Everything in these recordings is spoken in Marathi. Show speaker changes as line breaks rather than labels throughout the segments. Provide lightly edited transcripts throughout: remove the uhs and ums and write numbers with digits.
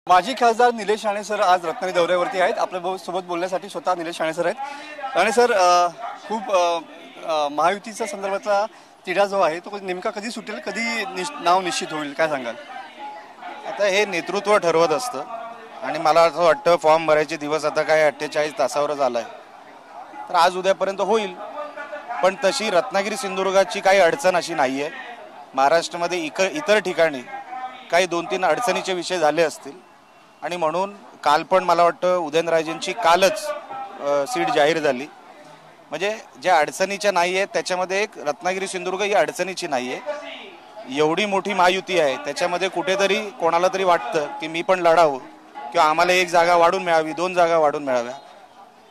माजी खासदार निलेश राणे सर आज रत्नागिरी दौऱ्यावरती आहेत। आपल्या सोबत बोलण्यासाठी स्वतः निलेश राणे सर आहेत। राणे सर, खूप महायुतीच्या संदर्भातला तिढा जो आहे तो नेमका कधी सुटेल, कधी नाव निश्चित होईल, काय सांगाल?
आता हे नेतृत्व ठरवत असतं आणि मला असं वाटतं फॉर्म भरायचे दिवस आता काय 48 तासावरच आलाय, तर आज उद्यापर्यंत होईल। पण तशी रत्नागिरी सिंधुदुर्गाची काही अडचण अशी नाहीये। महाराष्ट्रामध्ये इतर ठिकाणी काही 2-3 अडचणीचे विषय झाले असतील आणि म्हणून काल पण मला वाटतं उदयनराजेंची कालच सीट जाहीर झाली। म्हणजे ज्या अडचणीच्या नाही आहेत त्याच्यामध्ये एक रत्नागिरी सिंधुदुर्ग ही अडचणीची नाही आहे। एवढी मोठी महायुती आहे, त्याच्यामध्ये कुठेतरी कोणाला तरी वाटतं की मी पण लढावं किंवा आम्हाला 1 जागा वाढून मिळावी, 2 जागा वाढून मिळाव्या।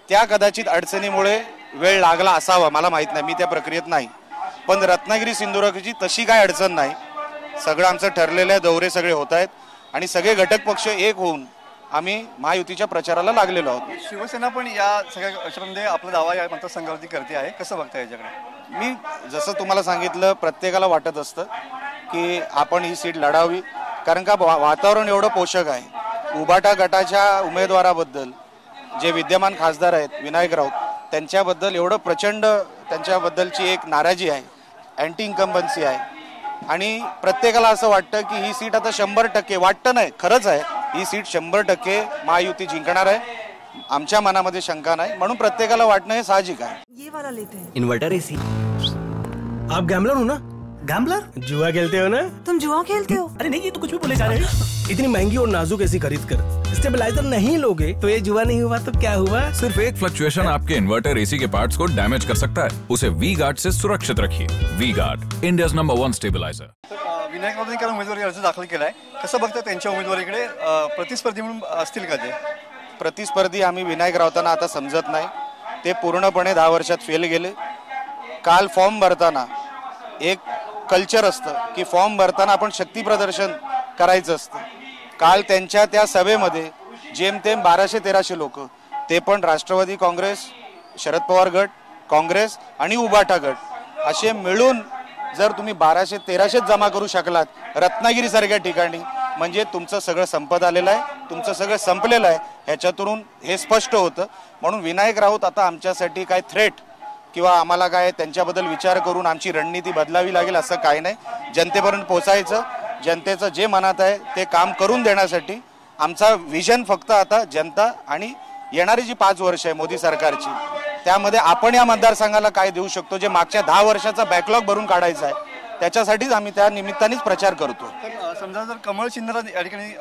त्या कदाचित अडचणीमुळे वेळ लागला असावा, मला माहीत नाही, मी त्या प्रक्रियेत नाही। पण रत्नागिरी सिंधुदुर्गची तशी काय अडचण नाही। सगळं आमचं ठरलेलं आहे, दौरे सगळे होत आहेत आणि सगळे घटक पक्ष एक होऊन आम्ही महायुतीच्या प्रचाराला लागलेलो आहोत।
शिवसेना पण या सगळ्या याच्यामध्ये आपला दावा या मतदारसंघावरती करते आहे, कसं बघता याच्याकडे?
मी जसं तुम्हाला सांगितलं, प्रत्येकाला वाटत असतं की आपण ही सीट लढावी, कारण का वातावरण एवढं पोषक आहे। उबाटा गटाच्या उमेदवाराबद्दल जे विद्यमान खासदार आहेत विनायक राऊत, त्यांच्याबद्दल एवढं प्रचंड त्यांच्याबद्दलची एक नाराजी आहे, अँटी इन्कम्बन्सी आहे आणि प्रत्येकाला असं वाटतं की ही सीट आता 100% वाटतं नाही, खरंच आहे, ही सीट 100% महायुती जिंकणार आहे। आमच्या मनामध्ये शंका नाही, म्हणून प्रत्येकाला वाटणं हे साहजिक आहे।
ये वाला लेते हैं।
Inverter AC.
आप गैम्बलर हो ना?
गैम्बलर?
जुआ खेलते हो ना?
तुम जुआ खेलते हो?
अरे नहीं, ये तो कुछ भी बोले जा रहे हैं।
इतनी महंगी और नाजुक एसी खरीद कर स्टेबलाइजर नहीं लोगे तो ये जुआ नहीं हुआ तो क्या हुआ?
सिर्फ एक फ्लक्चुएशन आपके इन्वर्टर एसी के पार्ट्स को डैमेज कर सकता है। उसे वी गार्ड से सुरक्षित रखिए। V guard, India's number 1 stabiliser.
Vinayak राऊतांनी काल उमेदवारी अर्ज दाखल केलाय, कसं बघता त्यांच्या उमेदवारीकडे? प्रतिस्पर्धी म्हणून असतील का ते?
प्रतिस्पर्धी आम्ही विनायक राऊतांना आता समजत नाही, ते पूर्णपणे 10 वर्षात फेल गेले। काल फॉर्म भरताना एक कल्चर असतं की फॉर्म भरताना आपण शक्ती प्रदर्शन करायचं असतं। काल त्यांच्या त्या सभेमध्ये जेमतेम 1200-1300 लोक, ते पण राष्ट्रवादी काँग्रेस, शरद पवार गट, काँग्रेस आणि उबाटा गट असे मिळून जर तुम्ही 1200-1300 जमा करू शकलात रत्नागिरी सारख्या ठिकाणी, म्हणजे तुमचं सगळं संपत आलेलं आहे, तुमचं सगळं संपलेलं आहे, ह्याच्यातून हे स्पष्ट होतं। म्हणून विनायक राऊत आता आमच्यासाठी काय थ्रेट किंवा आम्हाला काय त्यांच्याबद्दल विचार करून आमची रणनीती बदलावी लागेल असं काय नाही। जनतेपर्यंत पोहोचायचं, जनतेचं जे मनात आहे ते काम करून देण्यासाठी आमचा विजन फक्त आता जनता आणि येणारी जी 5 वर्ष आहे मोदी सरकारची, त्यामध्ये आपण या मतदारसंघाला काय देऊ शकतो, जे मागच्या 10 वर्षाचा बॅकलॉग भरून काढायचा आहे, त्याच्यासाठीच आम्ही त्या निमित्तानेच प्रचार करतो।
समजा जर कमळ चिन्हाला या ठिकाणी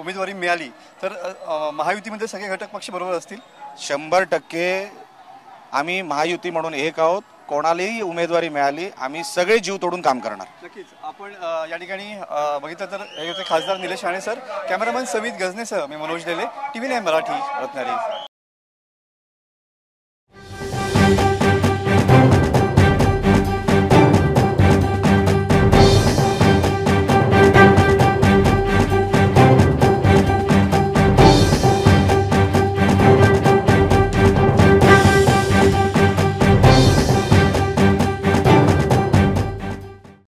उमेदवारी मिळाली तर महायुतीमध्ये सगळे घटक पक्ष बरोबर असतील?
100% आम्ही महायुती म्हणून एक आहोत। कोणालाही उमेदवारी मिळाली आम्ही सगळे जीव तोडून काम करणार।
नक्कीच। आपण या ठिकाणी बघितलं तर हे होते खासदार निलेश राणे सर। कॅमेरामॅन समित गजनेसह मी मनोज लेले, TV9 मराठी, रत्नागिरी।